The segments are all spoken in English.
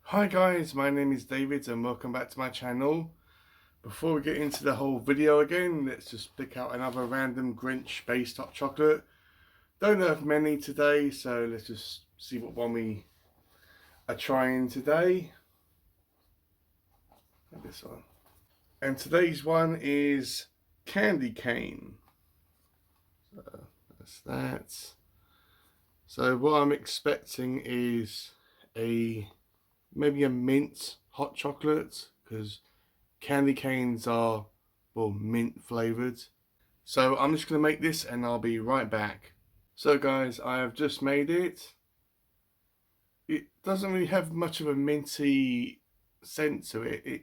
Hi guys, my name is David and welcome back to my channel. Before we get into the whole video again, let's just pick out another random Grinch based hot chocolate. Don't have many today, so let's just see what one we are trying today. This one. And today's one is candy cane. So that's that. So what I'm expecting is maybe a mint hot chocolate, because candy canes are, well, mint flavored. So I'm just going to make this and I'll be right back. So guys, I have just made it. It doesn't really have much of a minty scent to it. It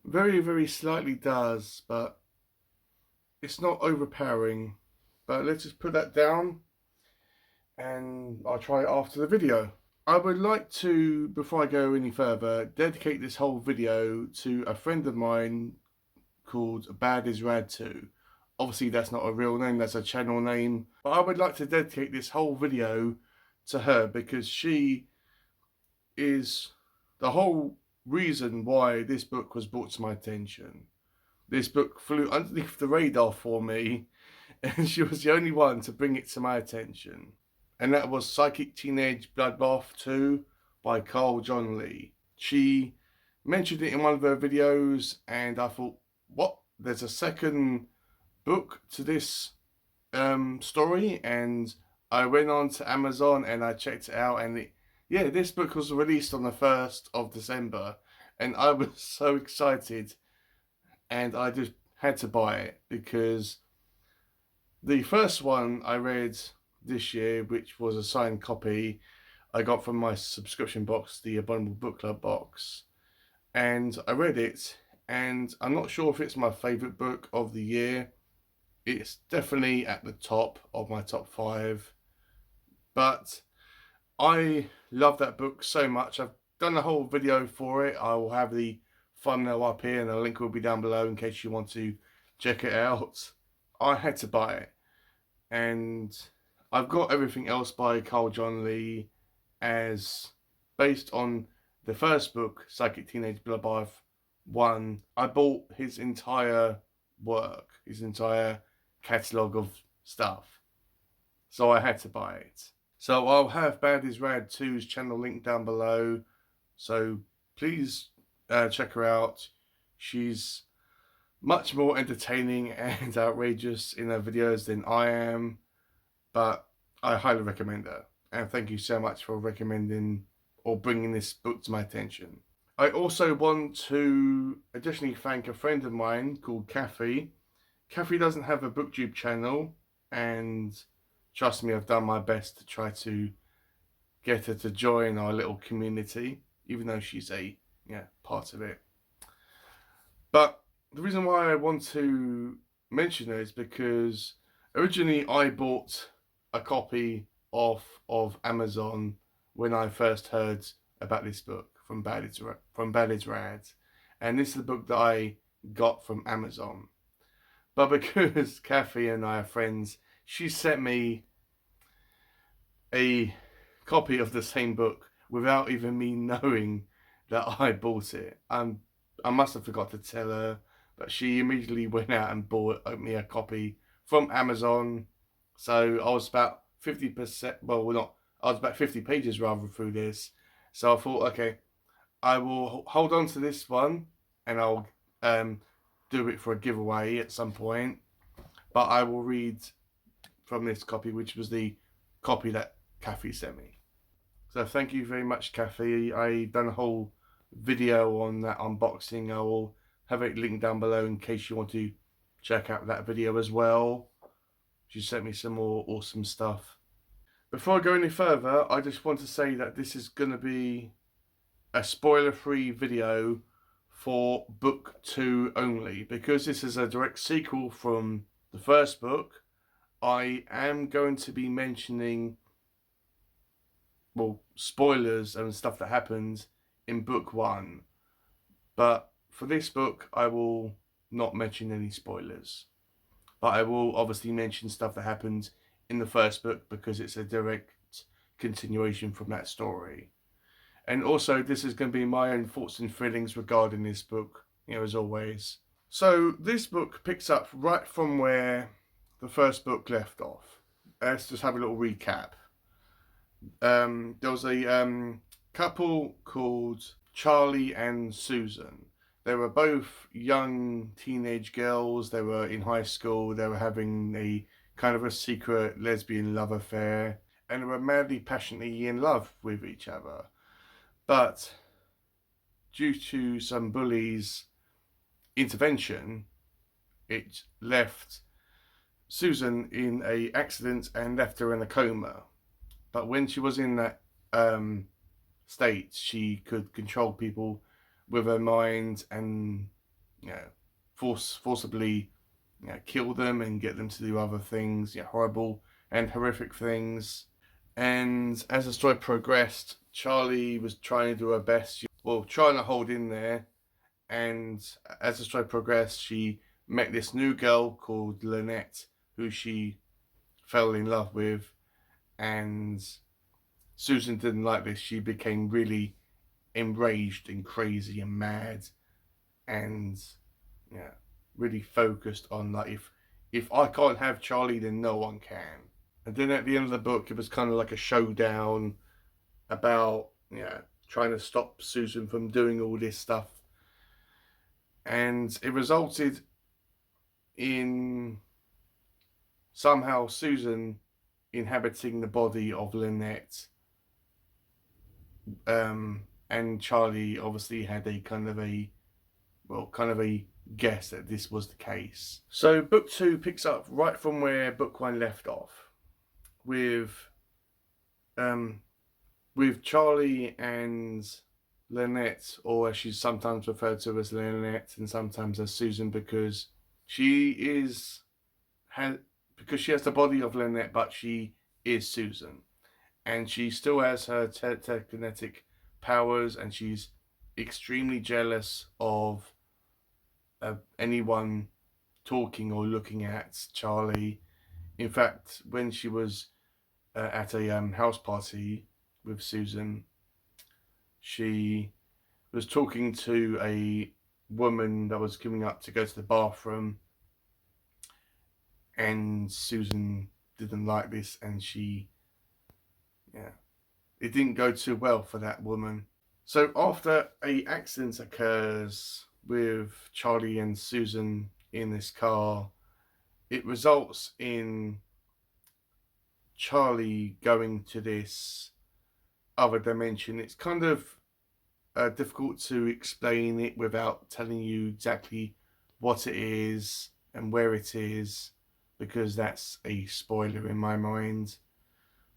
very slightly does, but it's not overpowering. But let's just put that down and I'll try it after the video. I would like to, before I go any further, dedicate this whole video to a friend of mine called BADisRAD2. Obviously that's not a real name, that's a channel name. But I would like to dedicate this whole video to her because she is the whole reason why this book was brought to my attention. This book flew underneath the radar for me and she was the only one to bring it to my attention. And that was Psychic Teenage Bloodbath 2 by Carl John Lee. She mentioned it in one of her videos and I thought, what? There's a second book to this story, and I went on to Amazon and I checked it out, and this book was released on the 1st of December and I was so excited and I just had to buy it because the first one I read this year, which was a signed copy I got from my subscription box, the Abominable Book Club box, and I read it and I'm not sure if it's my favourite book of the year. It's definitely at the top of my top 5, but I love that book so much. I've done a whole video for it. I will have the thumbnail up here and the link will be down below in case you want to check it out. I had to buy it, and I've got everything else by Carl John Lee as based on the first book, Psychic Teenage Bloodbath 1. I bought his entire work, his entire catalogue of stuff, so I had to buy it. So I'll have BADisRAD2's channel link down below, so please check her out. She's much more entertaining and outrageous in her videos than I am, but I highly recommend her, and thank you so much for recommending or bringing this book to my attention. I also want to additionally thank a friend of mine called Kathy. Kathy doesn't have a booktube channel, and trust me, I've done my best to try to get her to join our little community, even though she's a part of it. But the reason why I want to mention her is because originally I bought a copy of Amazon when I first heard about this book from BADisRAD, and this is the book that I got from Amazon. But because Kathy and I are friends, she sent me a copy of the same book without even me knowing that I bought it. I must have forgot to tell her, but she immediately went out and bought me a copy from Amazon. So I was about 50%, I was about 50 pages rather through this. So I thought, okay, I will hold on to this one and I'll do it for a giveaway at some point. But I will read from this copy, which was the copy that Kathy sent me. So thank you very much, Kathy. I done a whole video on that unboxing. I will have it linked down below in case you want to check out that video as well. She sent me some more awesome stuff. Before I go any further, I just want to say that this is going to be a spoiler-free video for book 2 only, because this is a direct sequel from the first book. I am going to be mentioning, well, spoilers and stuff that happens in book 1, but for this book I will not mention any spoilers, but I will obviously mention stuff that happens in the first book because it's a direct continuation from that story. And also, this is going to be my own thoughts and feelings regarding this book, as always. So this book picks up right from where the first book left off. Let's just have a little recap. There was a couple called Charlie and Susan. They were both young teenage girls. They were in high school. They were having a kind of a secret lesbian love affair, and they were madly, passionately in love with each other. But due to some bullies' intervention, it left Susan in an accident and left her in a coma. But when she was in that state, she could control people with her mind and forcibly kill them and get them to do other things, horrible and horrific things. And as the story progressed, Charlie was trying to do her best, trying to hold in there. And as the story progressed, she met this new girl called Lynette, who she fell in love with. And Susan didn't like this. She became really enraged and crazy and mad, and really focused on like, if I can't have Charlie, then no one can. And then at the end of the book, it was kind of like a showdown about trying to stop Susan from doing all this stuff, and it resulted in somehow Susan inhabiting the body of Lynette. And Charlie obviously had a kind of a guess that this was the case. So book 2 picks up right from where book 1 left off, with Charlie and Lynette, or as she's sometimes referred to as Lynette and sometimes as Susan, because she has the body of Lynette, but she is Susan. And she still has her telekinetic powers, and she's extremely jealous of anyone talking or looking at Charlie. In fact, when she was at a house party with Susan, she was talking to a woman that was coming up to go to the bathroom, and Susan didn't like this, and it didn't go too well for that woman. So after a accident occurs with Charlie and Susan in this car, it results in Charlie going to this other dimension. It's kind of difficult to explain it without telling you exactly what it is and where it is, because that's a spoiler in my mind.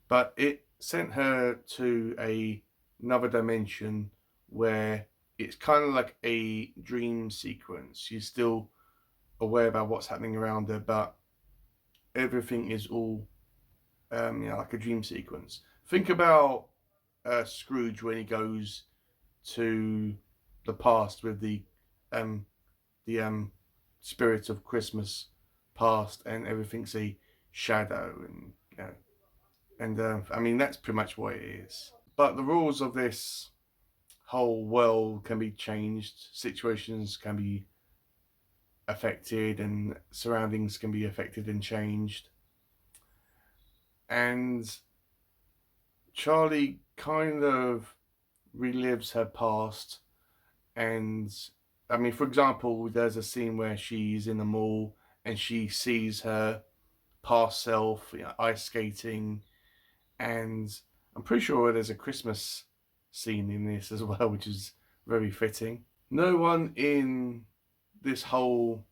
But it sent her to another dimension where it's kind of like a dream sequence. She's still aware about what's happening around her, but everything is all like a dream sequence. Think about Scrooge when he goes to the past with the spirit of Christmas past, and everything's a shadow, and I mean, that's pretty much what it is. But the rules of this whole world can be changed, situations can be affected, and surroundings can be affected and changed. And Charlie kind of relives her past. And I mean, for example, there's a scene where she's in a mall and she sees her past self, ice skating, and I'm pretty sure there's a Christmas scene in this as well, which is very fitting. No one in this whole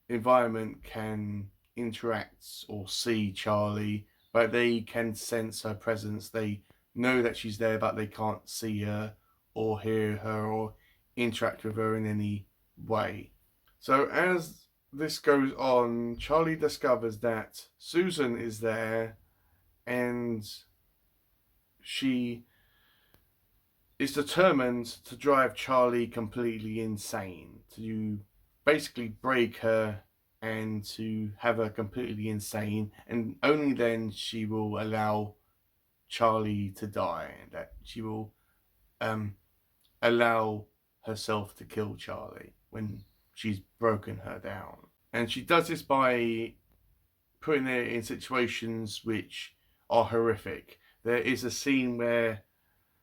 environment can interact or see Charlie, but they can sense her presence. They know that she's there, but they can't see her or hear her or interact with her in any way. So as this goes on, Charlie discovers that Susan is there, and she is determined to drive Charlie completely insane, to basically break her and to have her completely insane, and only then she will allow Charlie to die, and that she will allow herself to kill Charlie when she's broken her down. And she does this by putting her in situations which are horrific. There is a scene where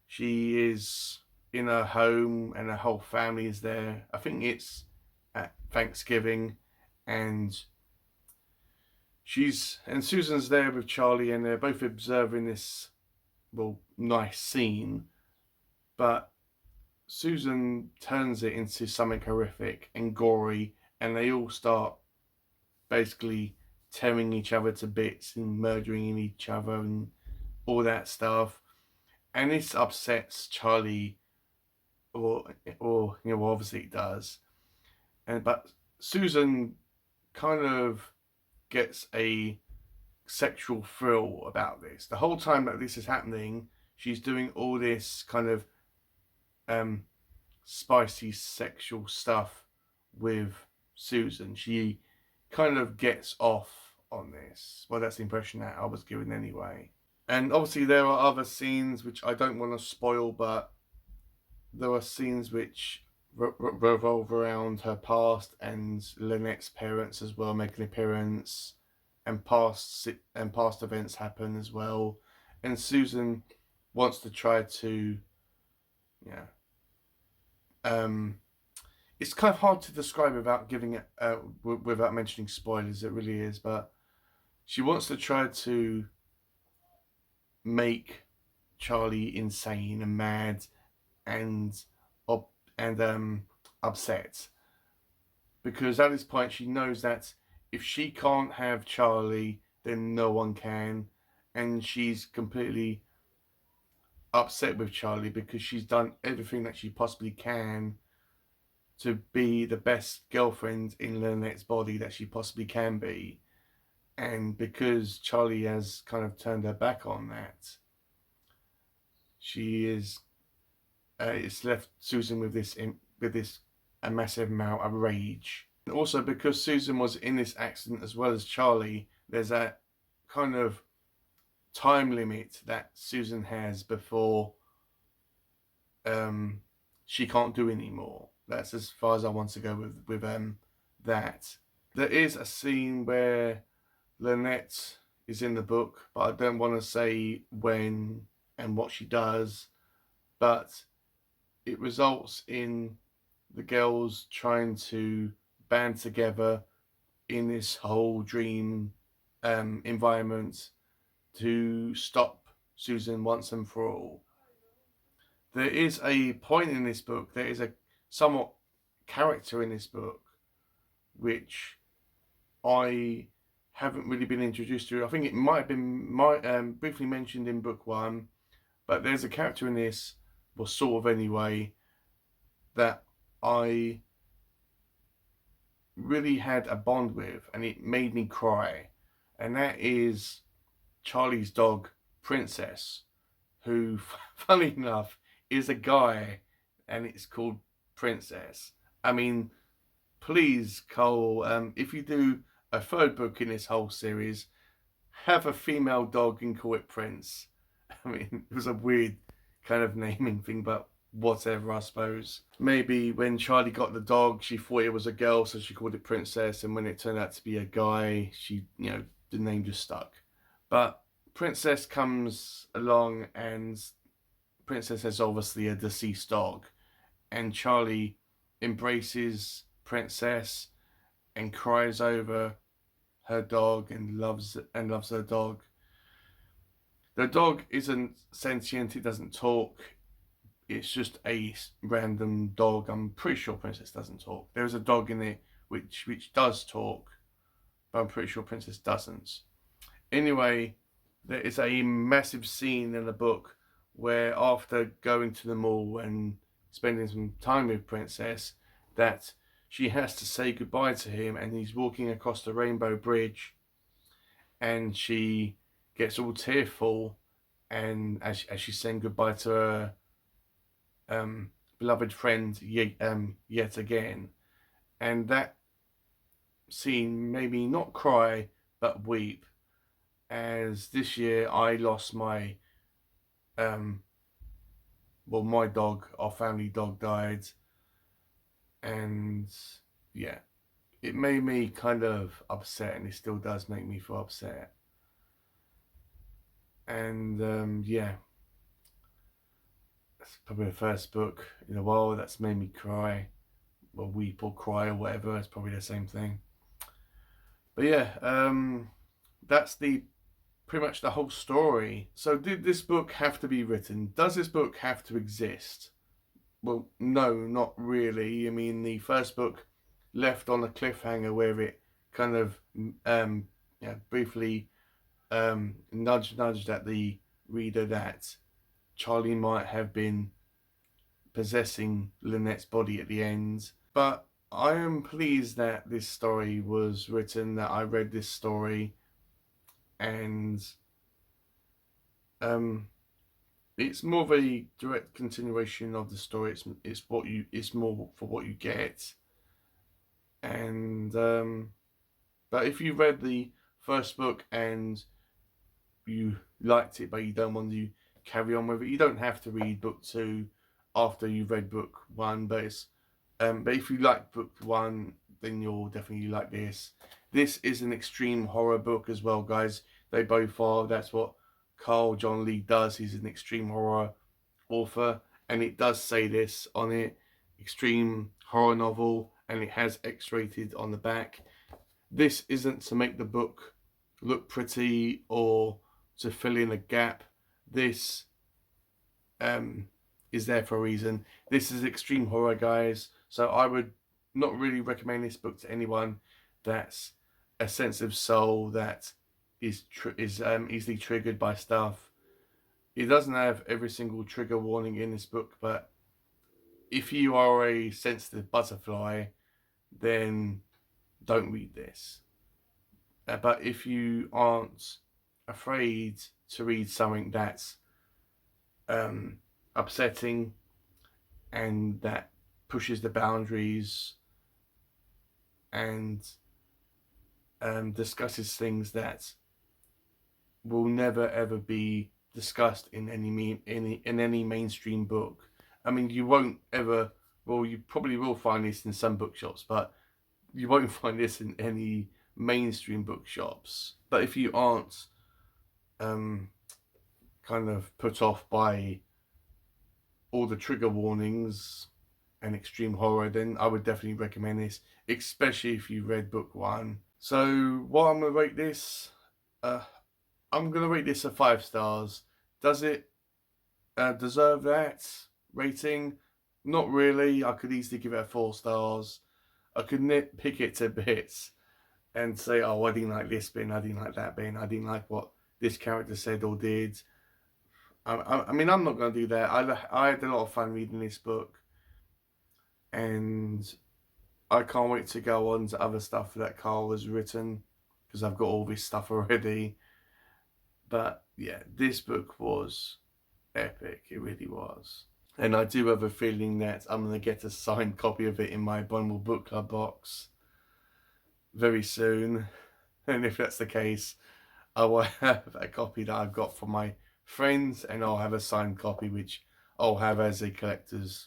she is in her home and her whole family is there. I think it's at Thanksgiving, and Susan's there with Charlie, and they're both observing this, well, nice scene, but Susan turns it into something horrific and gory, and they all start basically tearing each other to bits and murdering each other and all that stuff. And this upsets Charlie, or obviously it does. But Susan kind of gets a sexual thrill about this. The whole time that this is happening, she's doing all this kind of spicy sexual stuff with Susan. She kind of gets off on this. Well, that's the impression that I was given anyway. And obviously there are other scenes which I don't want to spoil, but there are scenes which revolve around her past, and Lynette's parents as well make an appearance, and past events happen as well. And Susan wants to try to, it's kind of hard to describe without giving it, without mentioning spoilers. It really is, but she wants to try to make Charlie insane and mad and upset, because at this point she knows that if she can't have Charlie, then no one can, and she's completely upset with Charlie because she's done everything that she possibly can to be the best girlfriend in Lynette's body that she possibly can be, and because Charlie has kind of turned her back on that, she is it's left Susan with this a massive amount of rage. And also because Susan was in this accident as well as Charlie, there's a kind of time limit that Susan has before she can't do anymore. That's as far as I want to go with that. There is a scene where Lynette is in the book, but I don't want to say when and what she does, but it results in the girls trying to band together in this whole dream environment to stop Susan once and for all. There is a point in this book, there is a somewhat character in this book which I haven't really been introduced to. I think it might have been briefly mentioned in book 1, but there's a character in this, well, sort of anyway, that I really had a bond with, and it made me cry, and that is Charlie's dog, Princess, who, funny enough, is a guy, and it's called Princess. I mean, please, Cole, if you do a third book in this whole series, have a female dog and call it Prince. I mean, it was a weird kind of naming thing, but whatever, I suppose. Maybe when Charlie got the dog, she thought it was a girl, so she called it Princess, and when it turned out to be a guy, she, the name just stuck. But Princess comes along, and Princess is obviously a deceased dog, and Charlie embraces Princess and cries over her dog and loves her dog. The dog isn't sentient, it doesn't talk, it's just a random dog. I'm pretty sure Princess doesn't talk. There's a dog in it which does talk, but I'm pretty sure Princess doesn't. Anyway, there is a massive scene in the book where, after going to the mall and spending some time with Princess, that she has to say goodbye to him, and he's walking across the Rainbow Bridge, and she gets all tearful, and as she's saying goodbye to her beloved friend yet again. And that scene made me not cry but weep, as this year I lost my well, my dog, our family dog, died, and yeah, it made me kind of upset, and it still does make me feel upset. And yeah, it's probably the first book in a while that's made me cry, or weep or cry or whatever. It's probably the same thing. But yeah, that's the pretty much the whole story. So did this book have to be written? Does this book have to exist? Well, no, not really. I mean, the first book left on a cliffhanger where it kind of briefly nudged at the reader that Charlie might have been possessing Lynette's body at the end. But I am pleased that this story was written, that I read this story, and it's more of a direct continuation of the story. It's more for what you get. And but if you read the first book and you liked it but you don't want to carry on with it, you don't have to read book 2 after you've read book 1. But if you like book 1, then you'll definitely like this. This is an extreme horror book as well, guys. They both are. That's what Carl John Lee does. He's an extreme horror author, and it does say this on it: extreme horror novel, and it has X-rated on the back. This isn't to make the book look pretty or to fill in a gap. This is there for a reason. This is extreme horror, guys, so I would not really recommend this book to anyone that's a sensitive soul that is easily triggered by stuff. It doesn't have every single trigger warning in this book, but if you are a sensitive butterfly, then don't read this. But if you aren't afraid to read something that's upsetting and that pushes the boundaries and discusses things that will never ever be discussed in any mainstream book. I mean, you won't ever. Well, you probably will find this in some bookshops, but you won't find this in any mainstream bookshops. But if you aren't kind of put off by all the trigger warnings and extreme horror, then I would definitely recommend this, especially if you read book 1. So what I'm going to rate this, I'm going to rate this a 5 stars. Does it deserve that rating? Not really. I could easily give it a 4 stars. I could nitpick it to bits and say, oh, I didn't like this bit, I didn't like that bit, I didn't like what this character said or did. I mean, I'm not going to do that. I had a lot of fun reading this book, and I can't wait to go on to other stuff that Carl has written, because I've got all this stuff already. But yeah, this book was epic. It really was. And I do have a feeling that I'm going to get a signed copy of it in my Bundle Book Club box very soon. And if that's the case, I will have a copy that I've got from my friends, and I'll have a signed copy which I'll have as a collector's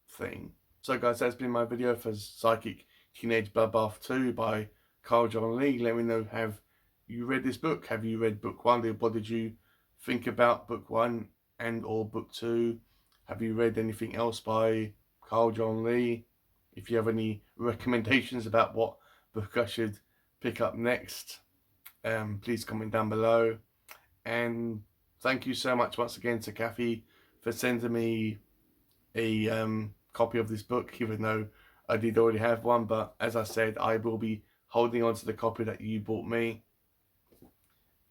thing. So guys, that's been my video for Psychic Teenage Bloodbath 2 by Carl John Lee. Let me know, have you read this book? Have you read book 1? What did you think about book 1 and or book 2? Have you read anything else by Carl John Lee? If you have any recommendations about what book I should pick up next, please comment down below. And thank you so much once again to Kathy for sending me a copy of this book, even though I did already have one. But as I said, I will be holding on to the copy that you bought me.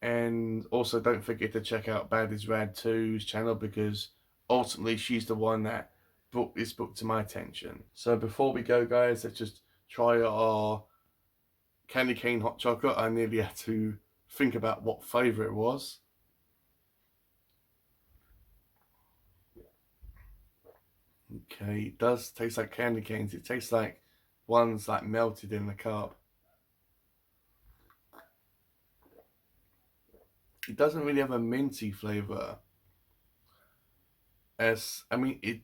And also don't forget to check out BADisRAD2's channel, because ultimately she's the one that brought this book to my attention. So before we go, guys, let's just try our candy cane hot chocolate. I nearly had to think about what flavour it was. Okay, it does taste like candy canes. It tastes like one's like melted in the cup. It doesn't really have a minty flavour. as I mean it.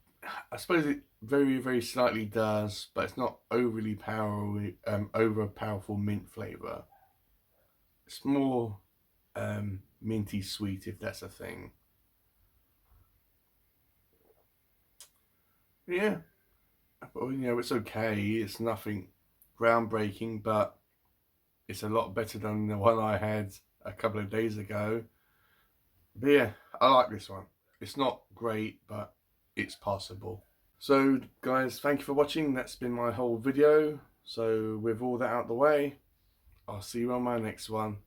I suppose it very, very slightly does, but it's not overly over powerful mint flavour. It's more minty sweet, if that's a thing. Yeah, but, you know, it's okay. It's nothing groundbreaking, but it's a lot better than the one I had a couple of days ago. But yeah, I like this one. It's not great, but it's possible. So guys, thank you for watching. That's been my whole video. So with all that out of the way, I'll see you on my next one.